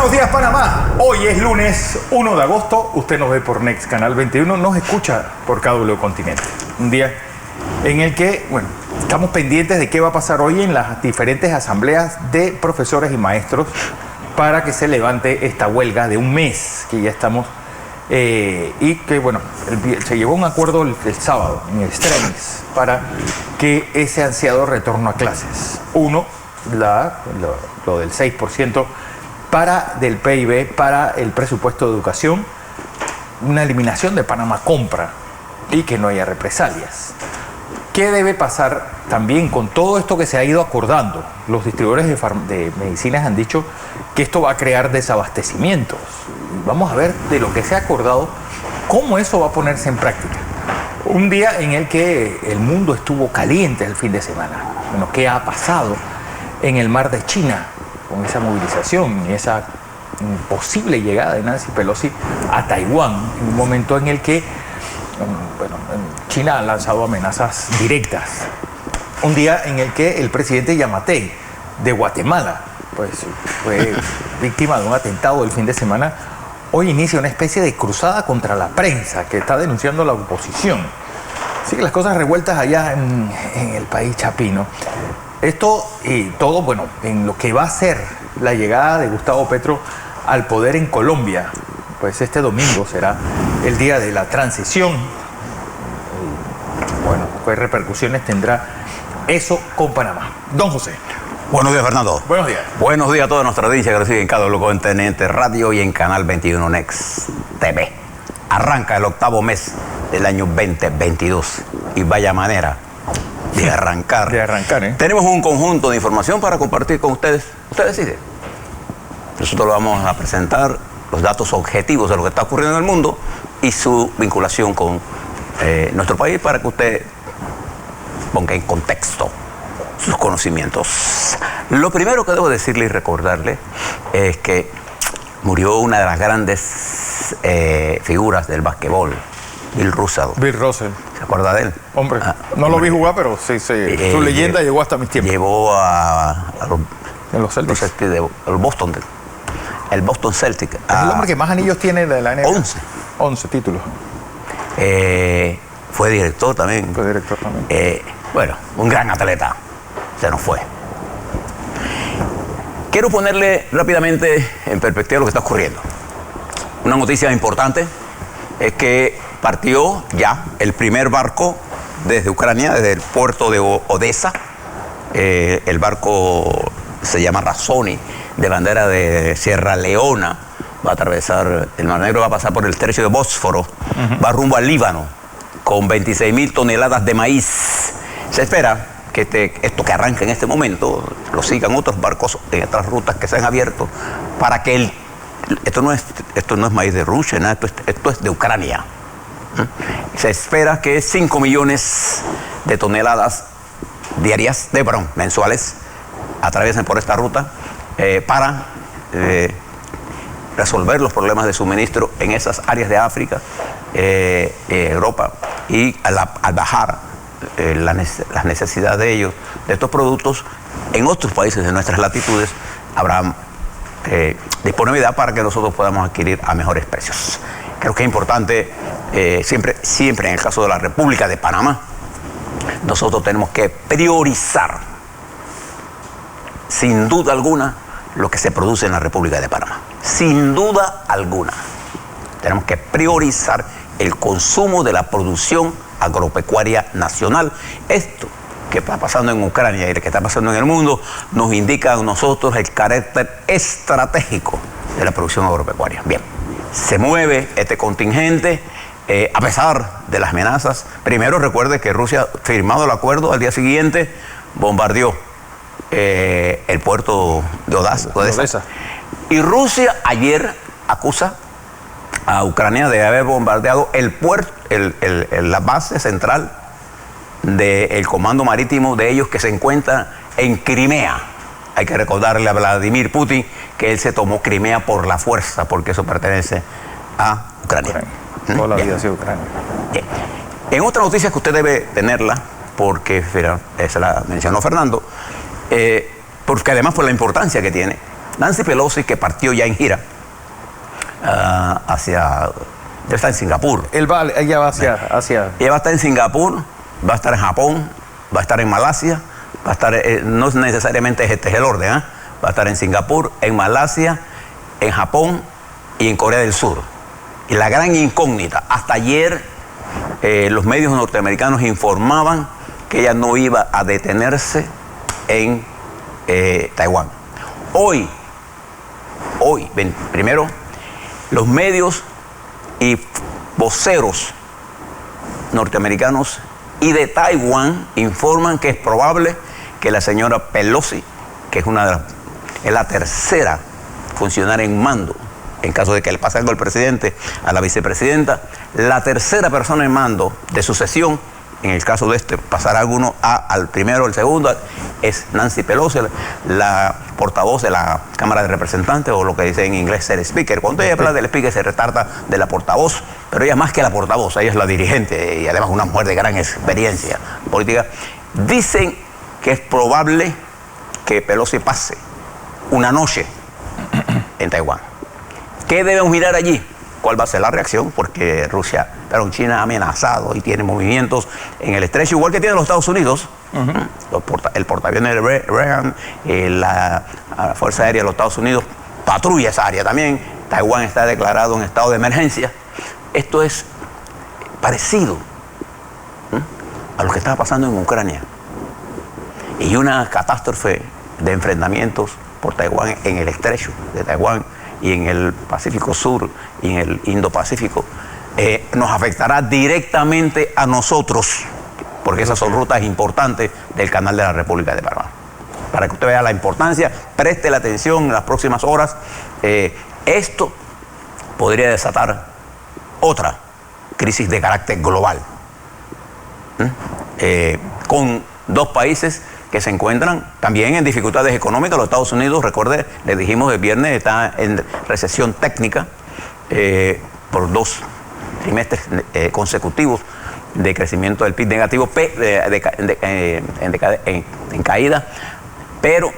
Buenos días, Panamá. Hoy es lunes 1 de agosto. Usted nos ve por Next Canal 21, nos escucha por KW Continente. Un día en el que, bueno, estamos pendientes de qué va a pasar hoy en las diferentes asambleas de profesores y maestros para que se levante esta huelga de un mes que ya estamos y que, bueno, se llegó a un acuerdo el sábado en extremis para que ese ansiado retorno a clases. Uno, lo del 6% del PIB para el presupuesto de educación, una eliminación de Panamá Compra y que no haya represalias. ¿Qué debe pasar también con todo esto que se ha ido acordando? Los distribuidores de medicinas han dicho que esto va a crear desabastecimientos. Vamos a ver de lo que se ha acordado, cómo eso va a ponerse en práctica. Un día en el que el mundo estuvo caliente el fin de semana. Bueno, ¿qué ha pasado en el mar de China con esa movilización y esa posible llegada de Nancy Pelosi a Taiwán, en un momento en el que China ha lanzado amenazas directas? Un día en el que el presidente Yamatei de Guatemala pues fue víctima de un atentado el fin de semana. Hoy inicia una especie de cruzada contra la prensa que está denunciando la oposición. Así que las cosas revueltas allá en el país chapino. Esto y todo, bueno, en lo que va a ser la llegada de Gustavo Petro al poder en Colombia. Pues este domingo será el día de la transición. Bueno, pues repercusiones tendrá eso con Panamá. Don José. Buenos días, Fernando. Buenos días. Buenos días a toda nuestra audiencia que nos sigue en KW Continente Radio y en Canal 21 Next TV. Arranca el octavo mes del año 2022 y vaya manera de arrancar. Tenemos un conjunto de información para compartir con ustedes. Usted decide. Nosotros lo vamos a presentar, los datos objetivos de lo que está ocurriendo en el mundo y su vinculación con nuestro país para que usted ponga en contexto sus conocimientos. Lo primero que debo decirle y recordarle es que murió una de las grandes figuras del basquetbol, Bill Russell. Bill Russell. ¿Se acuerda de él? Hombre, no lo vi jugar, pero sí, su leyenda llegó hasta mis tiempos. Llevó a los Celtics. El Boston Celtics. Es el hombre que más anillos tiene de la NBA. 11 títulos. Fue director también. Bueno, un gran atleta. Se nos fue. Quiero ponerle rápidamente en perspectiva lo que está ocurriendo. Una noticia importante es que partió ya el primer barco desde Ucrania, desde el puerto de Odessa. El barco se llama Razoni, de bandera de Sierra Leona. Va a atravesar el Mar Negro, va a pasar por el estrecho de Bósforo, va rumbo al Líbano, con 26.000 toneladas de maíz. Se espera que esto que arranca en este momento lo sigan otros barcos en otras rutas que se han abierto para que esto no es maíz de Rusia, nada, esto es de Ucrania. Se espera que 5 millones de toneladas diarias, mensuales, atraviesen por esta ruta para resolver los problemas de suministro en esas áreas de África, Europa, y al bajar las necesidades de ellos, de estos productos, en otros países de nuestras latitudes, habrá disponibilidad para que nosotros podamos adquirir a mejores precios. Creo que es importante, siempre en el caso de la República de Panamá, nosotros tenemos que priorizar, sin duda alguna, lo que se produce en la República de Panamá. Sin duda alguna. Tenemos que priorizar el consumo de la producción agropecuaria nacional. Esto que está pasando en Ucrania y lo que está pasando en el mundo nos indica a nosotros el carácter estratégico de la producción agropecuaria. Bien, se mueve este contingente a pesar de las amenazas. Primero recuerde que Rusia, firmado el acuerdo, al día siguiente bombardeó el puerto de Odessa. Y Rusia ayer acusa a Ucrania de haber bombardeado el puerto, la base central del comando marítimo de ellos que se encuentra en Crimea. Hay que recordarle a Vladimir Putin que él se tomó Crimea por la fuerza, porque eso pertenece a Ucrania. Toda la vida ha sido Ucrania. Bien. En otra noticia que usted debe tenerla, porque se la mencionó Fernando, porque además por la importancia que tiene, Nancy Pelosi, que partió ya en gira debe estar en Singapur. Ella va hacia... Ella va a estar en Singapur, va a estar en Japón, va a estar en Malasia, va a estar, no necesariamente este es el orden, va a estar en Singapur, en Malasia, en Japón y en Corea del Sur. Y la gran incógnita, hasta ayer los medios norteamericanos informaban que ella no iba a detenerse en Taiwán. Hoy, primero, los medios y voceros norteamericanos y de Taiwán informan que es probable que la señora Pelosi, que es es la tercera funcionaria en mando, en caso de que le pase algo al presidente, a la vicepresidenta, la tercera persona en mando de sucesión, en el caso de pasar alguno al primero o el segundo, es Nancy Pelosi, la portavoz de la Cámara de Representantes, o lo que dice en inglés ser speaker. Cuando ella habla del speaker se retrata de la portavoz, pero ella más que la portavoz, ella es la dirigente y además una mujer de gran experiencia política. Dicen que es probable que Pelosi pase una noche en Taiwán. ¿Qué debemos mirar allí? ¿Cuál va a ser la reacción? Porque China ha amenazado y tiene movimientos en el estrecho, igual que tienen los Estados Unidos. El portaaviones de Reagan, la Fuerza Aérea de los Estados Unidos patrulla esa área también. Taiwán está declarado en estado de emergencia. Esto es parecido a lo que estaba pasando en Ucrania. Y una catástrofe de enfrentamientos por Taiwán en el estrecho de Taiwán y en el Pacífico Sur y en el Indo-Pacífico, nos afectará directamente a nosotros, porque esas son rutas importantes del canal de la República de Panamá. Para que usted vea la importancia, preste la atención en las próximas horas. Esto podría desatar otra crisis de carácter global, con dos países que se encuentran también en dificultades económicas. Los Estados Unidos, recuerde, le dijimos el viernes, está en recesión técnica por 2 trimestres consecutivos de crecimiento del PIB negativo, en caída, pero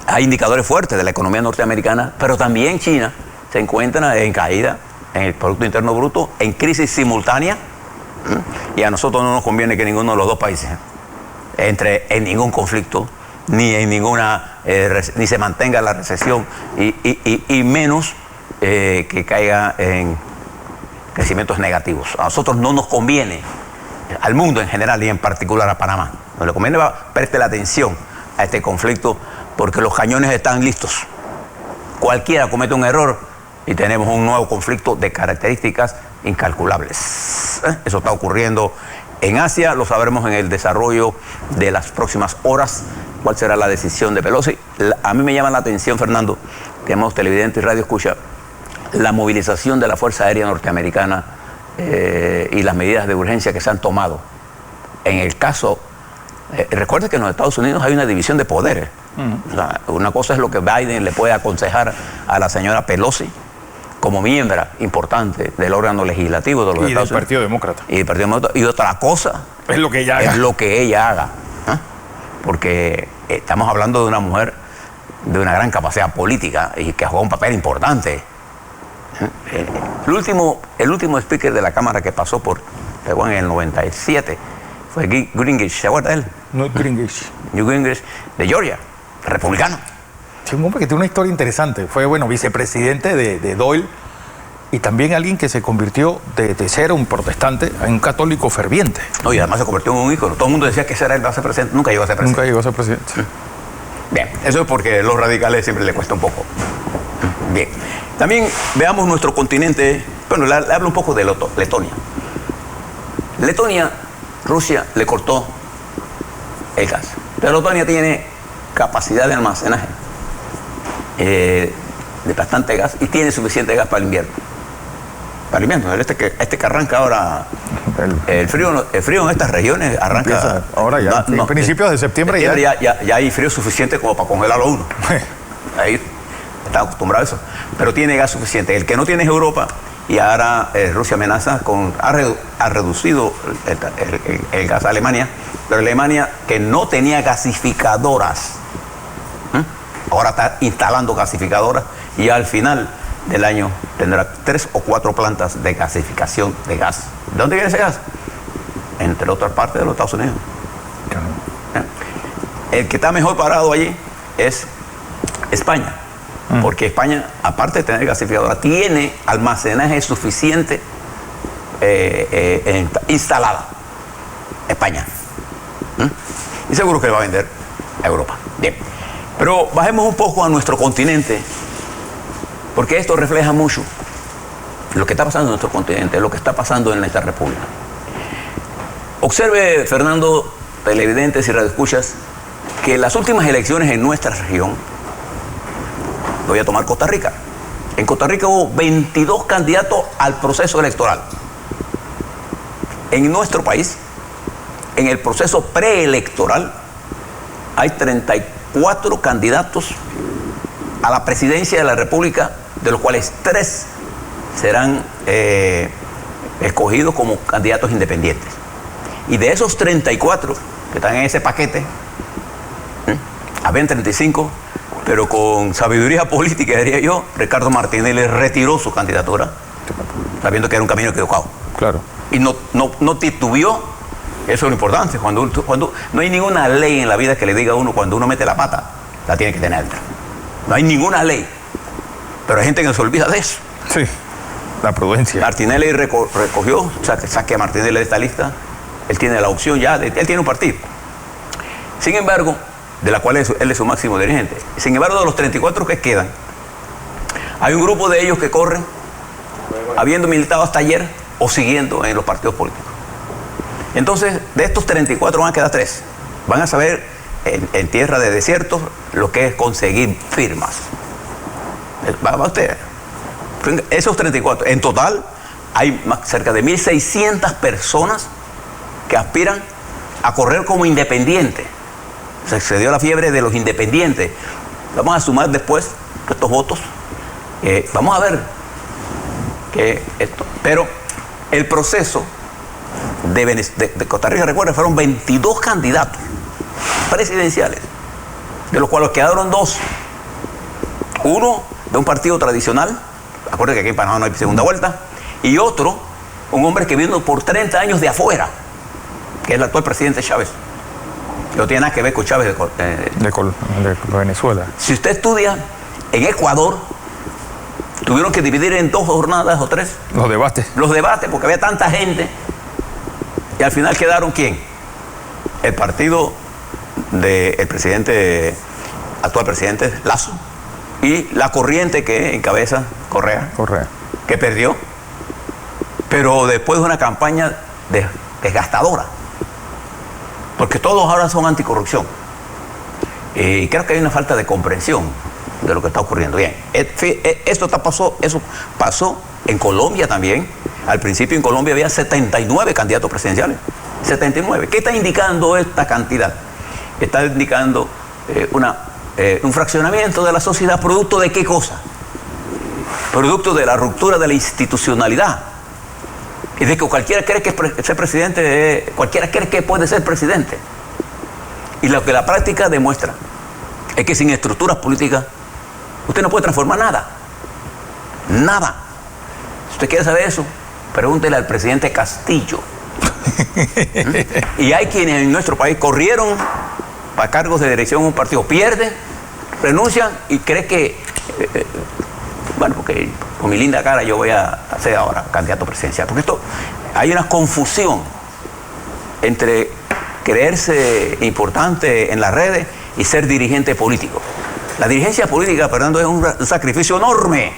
hay indicadores fuertes de la economía norteamericana, pero también China se encuentra en caída en el Producto Interno Bruto, en crisis simultánea, y a nosotros no nos conviene que ninguno de los dos países entre en ningún conflicto, ni en ninguna, ni se mantenga la recesión, y menos que caiga en crecimientos negativos. A nosotros no nos conviene, al mundo en general y en particular a Panamá, nos le conviene preste la atención a este conflicto, porque los cañones están listos. Cualquiera comete un error y tenemos un nuevo conflicto de características incalculables. Eso está ocurriendo en Asia, lo sabremos en el desarrollo de las próximas horas, cuál será la decisión de Pelosi. A mí me llama la atención, Fernando, tenemos televidente y radio escucha, la movilización de la Fuerza Aérea Norteamericana y las medidas de urgencia que se han tomado. En el caso, recuerde que en los Estados Unidos hay una división de poderes. O sea, una cosa es lo que Biden le puede aconsejar a la señora Pelosi como miembro importante del órgano legislativo de los Estados Unidos. Y del Partido Demócrata. Y del Partido Demócrata. Y otra cosa es lo que ella haga. Es lo que ella haga. Porque estamos hablando de una mujer de una gran capacidad política y que juega un papel importante. El último speaker de la Cámara que pasó por Taiwán en el 97 fue Gingrich, ¿se acuerda de él? No, Gingrich. Newt Gingrich, de Georgia, republicano. Sí, un hombre que tiene una historia interesante. Fue, vicepresidente de Doyle y también alguien que se convirtió de ser un protestante a un católico ferviente. No, y además se convirtió en un ícono. Todo el mundo decía que ese era el vicepresidente. Nunca llegó a ser presidente. Nunca llegó a ser presidente. Bien, eso es porque a los radicales siempre les cuesta un poco. Bien, también veamos nuestro continente. Bueno, le hablo un poco de Letonia. Letonia, Rusia le cortó el gas. Pero Letonia tiene capacidad de almacenaje de bastante gas y tiene suficiente gas para el invierno. Para el invierno, este que arranca ahora, el frío en estas regiones arranca. Empieza ahora ya, principios de septiembre ya hay frío suficiente como para congelarlo uno. Ahí está acostumbrado a eso. Pero tiene gas suficiente. El que no tiene es Europa, y ahora Rusia amenaza ha reducido el gas a Alemania, pero Alemania, que no tenía gasificadoras, ahora está instalando gasificadoras y al final del año tendrá 3 o 4 plantas de gasificación de gas. ¿De dónde viene ese gas? Entre otras partes de los Estados Unidos. El que está mejor parado allí es España, porque España, aparte de tener gasificadora, tiene almacenaje suficiente instalada. España. Y seguro que le va a vender a Europa. Bien. Pero bajemos un poco a nuestro continente, porque esto refleja mucho lo que está pasando en nuestro continente, lo que está pasando en esta república. Observe, Fernando, televidentes y radioescuchas, que en las últimas elecciones en nuestra región, voy a tomar Costa Rica. En Costa Rica hubo 22 candidatos al proceso electoral. En nuestro país, en el proceso preelectoral, hay 34 candidatos a la presidencia de la República, de los cuales 3 serán escogidos como candidatos independientes. Y de esos 34 que están en ese paquete, habían 35, pero con sabiduría política, diría yo, Ricardo Martínez le retiró su candidatura, sabiendo que era un camino equivocado. Claro. Y no titubeó. Eso es lo importante. Cuando no hay ninguna ley en la vida que le diga a uno, cuando uno mete la pata, la tiene que tener. No hay ninguna ley. Pero hay gente que se olvida de eso. Sí, la prudencia. Martinelli recogió, o sea, que saque a Martinelli de esta lista. Él tiene la opción ya, él tiene un partido. Sin embargo, de la cual él es su máximo dirigente. Sin embargo, de los 34 que quedan, hay un grupo de ellos que corren habiendo militado hasta ayer o siguiendo en los partidos políticos. Entonces, de estos 34 van a quedar 3. Van a saber en tierra de desiertos lo que es conseguir firmas. Va usted. Esos 34. En total, hay cerca de 1.600 personas que aspiran a correr como independientes. Se dio la fiebre de los independientes. Vamos a sumar después estos votos. Vamos a ver esto. Pero el proceso de Costa Rica, recuerda, fueron 22 candidatos presidenciales, de los cuales quedaron 2. Uno de un partido tradicional, acuérdense que aquí en Panamá no hay segunda vuelta, y otro, un hombre que vino por 30 años de afuera, que es el actual presidente Chávez. No tiene nada que ver con Chávez de Venezuela. Si usted estudia en Ecuador, tuvieron que dividir en 2 jornadas o 3. Los debates. Los debates, porque había tanta gente. Y al final quedaron ¿quién? El partido del presidente, actual presidente Lazo, y la corriente que encabeza Correa, que perdió, pero después de una campaña desgastadora, porque todos ahora son anticorrupción. Y creo que hay una falta de comprensión de lo que está ocurriendo. Bien, eso pasó en Colombia también. Al principio en Colombia había 79 candidatos presidenciales. 79. ¿Qué está indicando esta cantidad? Está indicando un fraccionamiento de la sociedad. ¿Producto de qué cosa? Producto de la ruptura de la institucionalidad. Y de que cualquiera cree que ser presidente, cualquiera cree que puede ser presidente. Y lo que la práctica demuestra es que sin estructuras políticas usted no puede transformar nada. Nada. Si usted quiere saber eso, pregúntele al presidente Castillo. Y hay quienes en nuestro país corrieron para cargos de dirección en un partido, pierden, renuncian y cree que, porque con mi linda cara yo voy a ser ahora candidato presidencial. Porque hay una confusión entre creerse importante en las redes y ser dirigente político. La dirigencia política, Fernando, es un sacrificio enorme.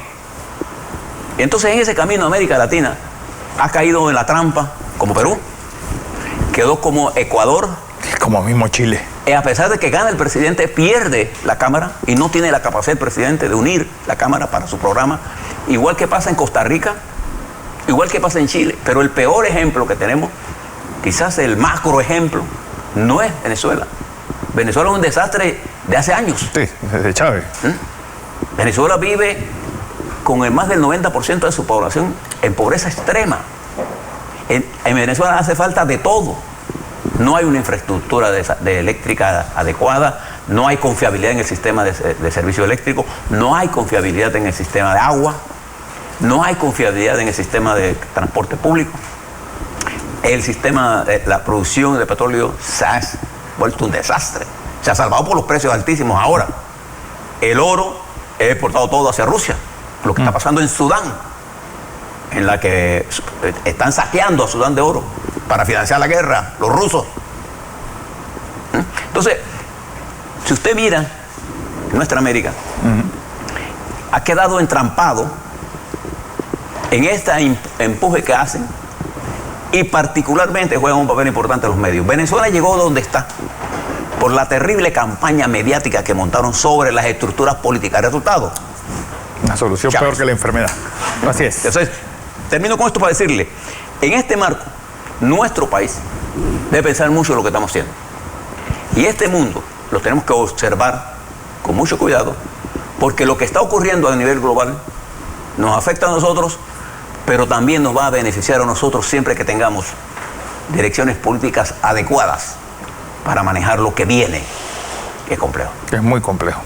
Y entonces en ese camino América Latina ha caído en la trampa, como Perú, quedó como Ecuador. Como mismo Chile. Y a pesar de que gana el presidente, pierde la Cámara y no tiene la capacidad el presidente de unir la Cámara para su programa. Igual que pasa en Costa Rica, igual que pasa en Chile. Pero el peor ejemplo que tenemos, quizás el macro ejemplo, no es Venezuela. Venezuela es un desastre de hace años. Sí, desde Chávez. Venezuela vive con el más del 90% de su población en pobreza extrema. En Venezuela hace falta de todo. No hay una infraestructura de eléctrica adecuada, no hay confiabilidad en el sistema de servicio eléctrico, no hay confiabilidad en el sistema de agua, no hay confiabilidad en el sistema de transporte público. El sistema, la producción de petróleo se ha vuelto un desastre. Se ha salvado por los precios altísimos ahora. El oro es exportado todo hacia Rusia. Lo que está pasando en Sudán, en la que están saqueando a Sudán de oro para financiar la guerra, los rusos. Entonces, si usted mira nuestra América, ha quedado entrampado en este empuje que hacen, y particularmente juegan un papel importante los medios. Venezuela llegó donde está por la terrible campaña mediática que montaron sobre las estructuras políticas. ¿Resultado? Una solución Chávez. peor que la enfermedad. Así es. Entonces, termino con esto para decirle, en este marco, nuestro país debe pensar mucho en lo que estamos haciendo. Y este mundo lo tenemos que observar con mucho cuidado, porque lo que está ocurriendo a nivel global nos afecta a nosotros, pero también nos va a beneficiar a nosotros siempre que tengamos direcciones políticas adecuadas para manejar lo que viene, que es complejo. Es muy complejo.